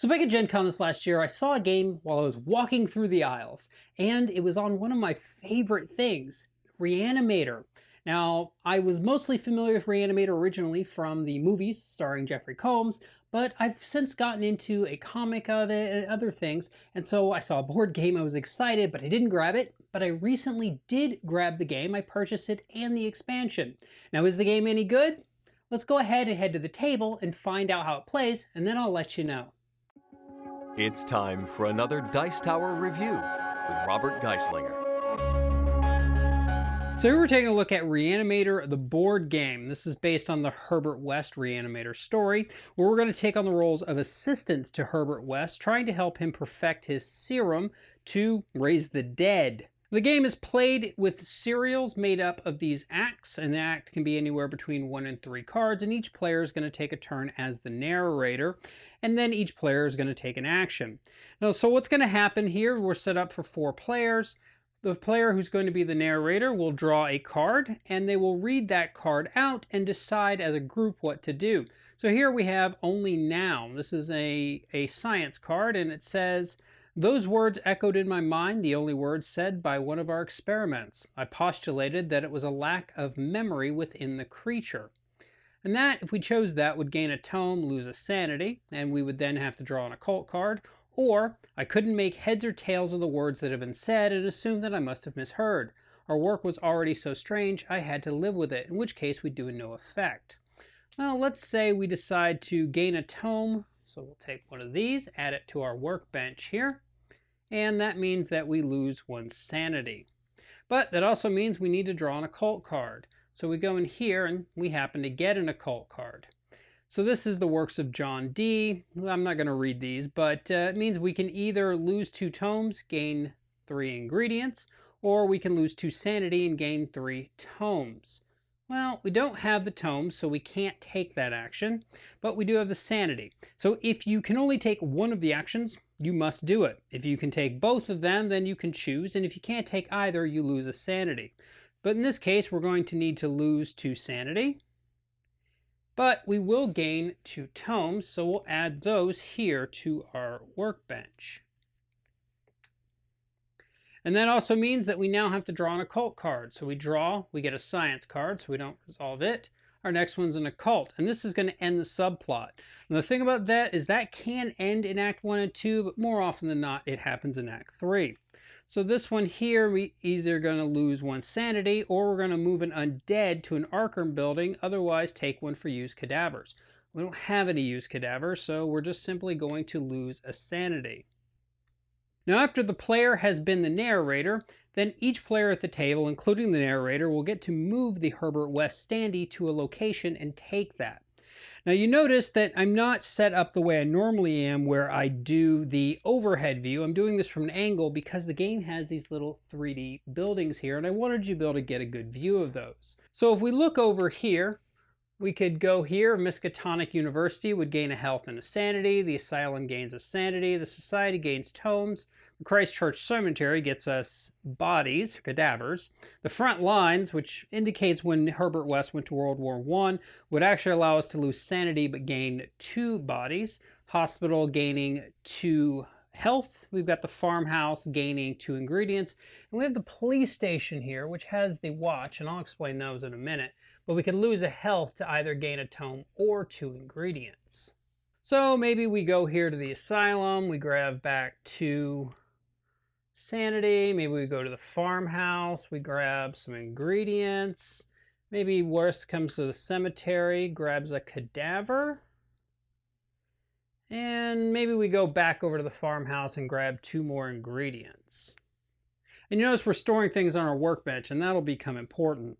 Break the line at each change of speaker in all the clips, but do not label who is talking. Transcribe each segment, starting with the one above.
So back at Gen Con this last year, I saw a game while I was walking through the aisles, and it was on one of my favorite things, Reanimator. Now, I was mostly familiar with Reanimator originally from the movies starring Jeffrey Combs, but I've since gotten into a comic of it and other things, and so I saw a board game, I was excited, but I didn't grab it. But I recently did grab the game, I purchased it and the expansion. Now, is the game any good? Let's go ahead and head to the table and find out how it plays, and then I'll let you know.
It's time for another Dice Tower review with Robert Geistlinger.
So here we're taking a look at Reanimator, the board game. This is based on the Herbert West Reanimator story, where we're going to take on the roles of assistants to Herbert West, trying to help him perfect his serum to raise the dead. The game is played with serials made up of these acts, and the act can be anywhere between 1 and 3 cards, and each player is going to take a turn as the narrator, and then each player is going to take an action. Now, so what's going to happen here, we're set up for 4 players. The player who's going to be the narrator will draw a card, and they will read that card out and decide as a group what to do. So here we have Only Now. This is a science card, and it says, "Those words echoed in my mind, the only words said by one of our experiments. I postulated that it was a lack of memory within the creature." And that, if we chose that, would gain a tome, lose a sanity, and we would then have to draw an occult card. Or, I couldn't make heads or tails of the words that have been said and assumed that I must have misheard. Our work was already so strange, I had to live with it, in which case we'd do a no effect. Well, let's say we decide to gain a tome. So we'll take one of these, add it to our workbench here, and that means that we lose 1 sanity. But that also means we need to draw an occult card. So we go in here and we happen to get an occult card. So this is the works of John Dee. I'm not going to read these, but it means we can either lose 2 tomes, gain 3 ingredients, or we can lose 2 sanity and gain 3 tomes. Well, we don't have the tomes, so we can't take that action, but we do have the sanity. So if you can only take one of the actions, you must do it. If you can take both of them, then you can choose, and if you can't take either, you lose a sanity. But in this case, we're going to need to lose 2 sanity, but we will gain 2 tomes, so we'll add those here to our workbench. And that also means that we now have to draw an occult card. So we draw, we get a science card, so we don't resolve it. Our next one's an occult, and this is going to end the subplot. And the thing about that is that can end in Act 1 and 2, but more often than not, it happens in Act 3. So this one here, we either going to lose 1 sanity, or we're going to move an undead to an Arkham building, otherwise take 1 for used cadavers. We don't have any used cadavers, so we're just simply going to lose a sanity. Now, after the player has been the narrator, then each player at the table, including the narrator, will get to move the Herbert West standee to a location and take that. Now, you notice that I'm not set up the way I normally am, where I do the overhead view. I'm doing this from an angle because the game has these little 3D buildings here, and I wanted you to be able to get a good view of those. So if we look over here, we could go here. Miskatonic University would gain a health and a sanity. The Asylum gains a sanity. The Society gains tomes. The Christchurch Cemetery gets us bodies, cadavers. The Front Lines, which indicates when Herbert West went to World War I, would actually allow us to lose sanity but gain 2 bodies. Hospital gaining 2 health. We've got the farmhouse gaining 2 ingredients. And we have the police station here, which has the watch, and I'll explain those in a minute. But we could lose a health to either gain a tome or 2 ingredients. So maybe we go here to the asylum, we grab back 2 sanity, maybe we go to the farmhouse, we grab some ingredients, maybe worst comes to the cemetery, grabs a cadaver, and maybe we go back over to the farmhouse and grab 2 more ingredients. And you notice we're storing things on our workbench, and that'll become important.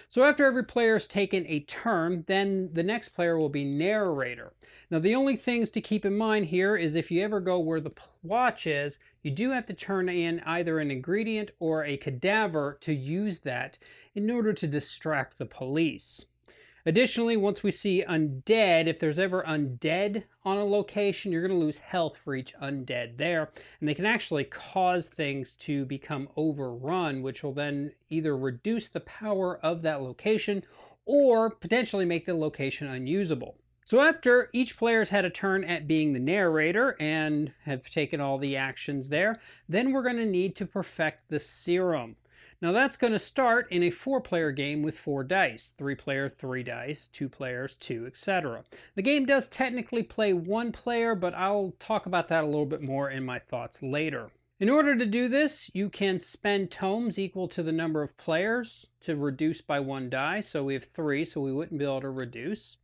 So after every player has taken a turn, then the next player will be narrator. Now the only things to keep in mind here is if you ever go where the watch is, you do have to turn in either an ingredient or a cadaver to use that in order to distract the police. Additionally, once we see undead, if there's ever undead on a location, you're going to lose health for each undead there. And they can actually cause things to become overrun, which will then either reduce the power of that location or potentially make the location unusable. So after each player's had a turn at being the narrator and have taken all the actions there, then we're going to need to perfect the serum. Now that's going to start in a 4-player game with 4 dice. 3-player, 3 dice, 2 players, 2, etc. The game does technically play 1 player, but I'll talk about that a little bit more in my thoughts later. In order to do this, you can spend tomes equal to the number of players to reduce by 1 die. So we have 3, so we wouldn't be able to reduce.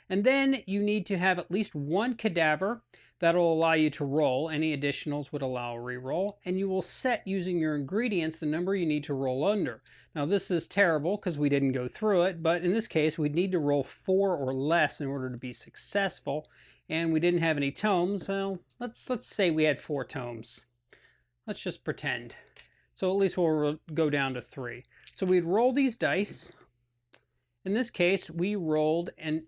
And then you need to have at least 1 cadaver. That'll allow you to roll. Any additionals would allow a reroll. And you will set, using your ingredients, the number you need to roll under. Now this is terrible because we didn't go through it, but in this case we'd need to roll 4 or less in order to be successful. And we didn't have any tomes. Well, let's say we had 4 tomes. Let's just pretend. So at least we'll go down to 3. So we'd roll these dice. In this case, we rolled an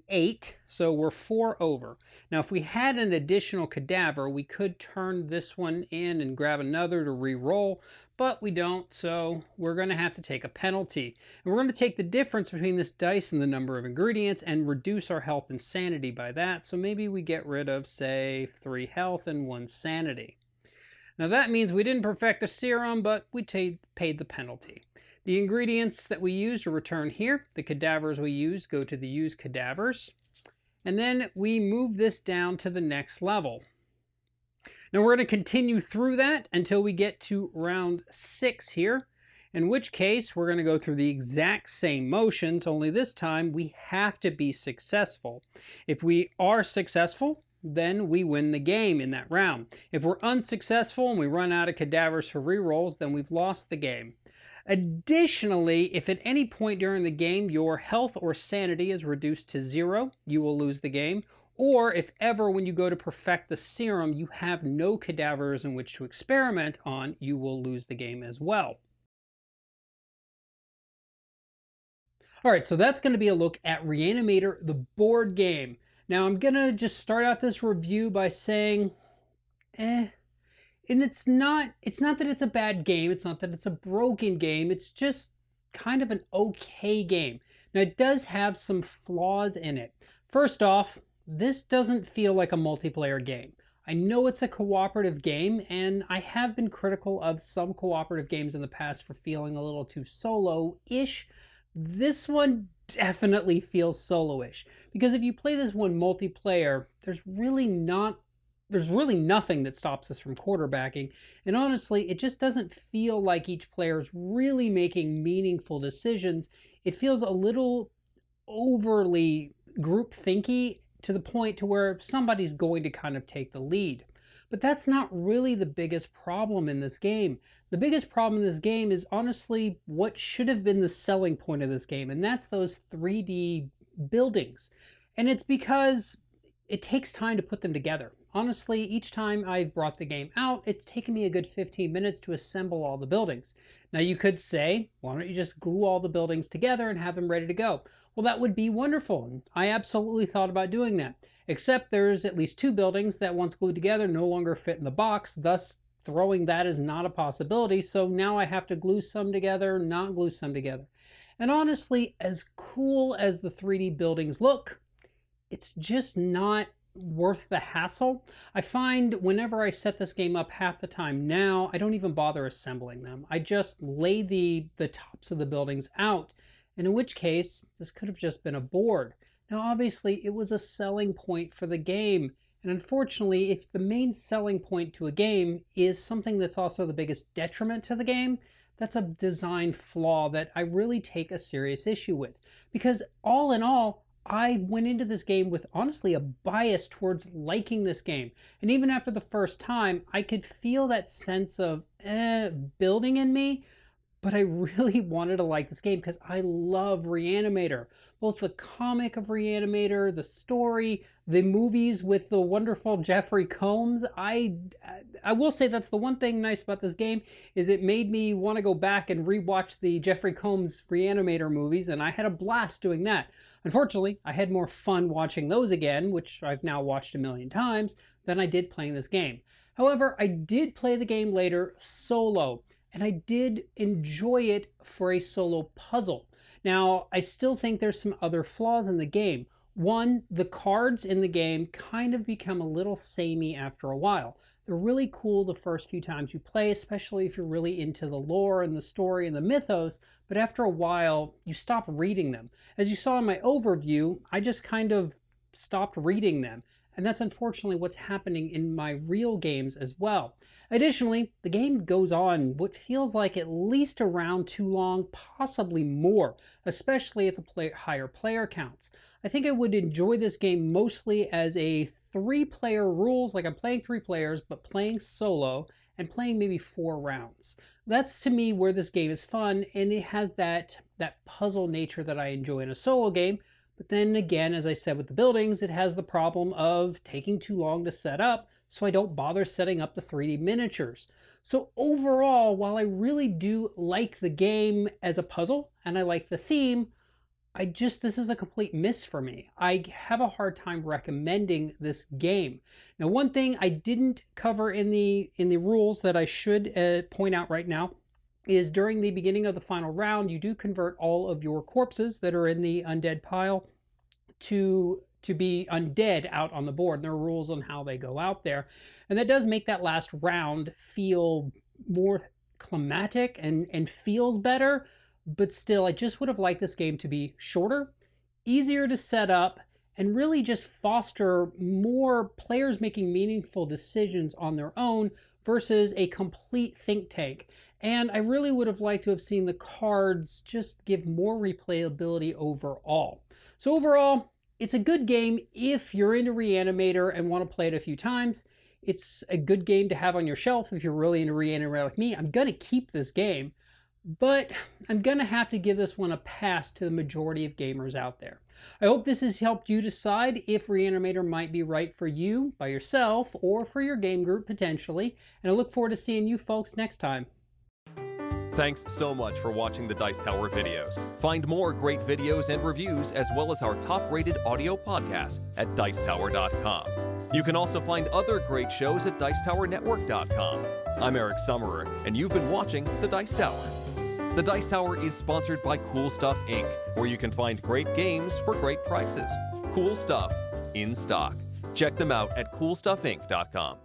8, so we're 4 over. Now if we had an additional cadaver, we could turn this one in and grab another to re-roll, but we don't, so we're going to have to take a penalty. And we're going to take the difference between this dice and the number of ingredients and reduce our health and sanity by that, so maybe we get rid of, say, 3 health and 1 sanity. Now that means we didn't perfect the serum, but we paid the penalty. The ingredients that we used are returned here. The cadavers we used go to the used cadavers. And then we move this down to the next level. Now we're going to continue through that until we get to round 6 here, in which case we're going to go through the exact same motions, only this time we have to be successful. If we are successful, then we win the game in that round. If we're unsuccessful and we run out of cadavers for rerolls, then we've lost the game. Additionally, if at any point during the game your health or sanity is reduced to 0, you will lose the game. Or if ever when you go to perfect the serum you have no cadavers in which to experiment on, you will lose the game as well. Alright, so that's going to be a look at Reanimator, the board game. Now I'm going to just start out this review by saying, and it's not that it's a bad game, it's not that it's a broken game, it's just kind of an okay game. Now it does have some flaws in it. First off, this doesn't feel like a multiplayer game. I know it's a cooperative game, and I have been critical of some cooperative games in the past for feeling a little too solo-ish. This one definitely feels solo-ish, because if you play this one multiplayer, there's really nothing that stops us from quarterbacking, and honestly, it just doesn't feel like each player is really making meaningful decisions. It feels a little overly group-thinky to the point to where somebody's going to kind of take the lead. But that's not really the biggest problem in this game. The biggest problem in this game is honestly what should have been the selling point of this game, and that's those 3D buildings. And it's because it takes time to put them together. Honestly, each time I've brought the game out, it's taken me a good 15 minutes to assemble all the buildings. Now you could say, why don't you just glue all the buildings together and have them ready to go? Well, that would be wonderful, and I absolutely thought about doing that. Except there's at least 2 buildings that once glued together no longer fit in the box, thus throwing that is not a possibility, so now I have to glue some together, not glue some together. And honestly, as cool as the 3D buildings look, it's just not worth the hassle. I find whenever I set this game up half the time now, I don't even bother assembling them. I just lay the tops of the buildings out, and in which case, this could have just been a board. Now obviously, it was a selling point for the game, and unfortunately, if the main selling point to a game is something that's also the biggest detriment to the game, that's a design flaw that I really take a serious issue with. Because all in all, I went into this game with honestly a bias towards liking this game. And even after the first time, I could feel that sense of building in me, but I really wanted to like this game because I love Reanimator. Both the comic of Reanimator, the story, the movies with the wonderful Jeffrey Combs. I will say that's the one thing nice about this game, is it made me want to go back and rewatch the Jeffrey Combs Reanimator movies, and I had a blast doing that. Unfortunately, I had more fun watching those again, which I've now watched a million times, than I did playing this game. However, I did play the game later solo, and I did enjoy it for a solo puzzle. Now, I still think there's some other flaws in the game. One, the cards in the game kind of become a little samey after a while. They're really cool the first few times you play, especially if you're really into the lore and the story and the mythos, but after a while, you stop reading them. As you saw in my overview, I just kind of stopped reading them, and that's unfortunately what's happening in my real games as well. Additionally, the game goes on what feels like at least a round too long, possibly more, especially at the higher player counts. I think I would enjoy this game mostly as a 3-player rules, like I'm playing 3 players, but playing solo and playing maybe 4 rounds. That's to me where this game is fun, and it has that puzzle nature that I enjoy in a solo game. But then again, as I said with the buildings, it has the problem of taking too long to set up, so I don't bother setting up the 3D miniatures. So overall, while I really do like the game as a puzzle, and I like the theme, this is a complete miss for me. I have a hard time recommending this game. Now, one thing I didn't cover in the rules that I should point out right now is during the beginning of the final round, you do convert all of your corpses that are in the undead pile to be undead out on the board. And there are rules on how they go out there. And that does make that last round feel more climatic and feels better. But still, I just would have liked this game to be shorter, easier to set up, and really just foster more players making meaningful decisions on their own versus a complete think tank. And I really would have liked to have seen the cards just give more replayability overall. So overall, it's a good game if you're into Reanimator and want to play it a few times. It's a good game to have on your shelf if you're really into Reanimator like me. I'm going to keep this game, but I'm going to have to give this one a pass to the majority of gamers out there. I hope this has helped you decide if Reanimator might be right for you by yourself or for your game group potentially, and I look forward to seeing you folks next time.
Thanks so much for watching the Dice Tower videos. Find more great videos and reviews as well as our top-rated audio podcast at Dicetower.com. You can also find other great shows at Dicetowernetwork.com. I'm Eric Summerer, and you've been watching The Dice Tower. The Dice Tower is sponsored by Cool Stuff Inc., where you can find great games for great prices. Cool stuff in stock. Check them out at CoolStuffInc.com.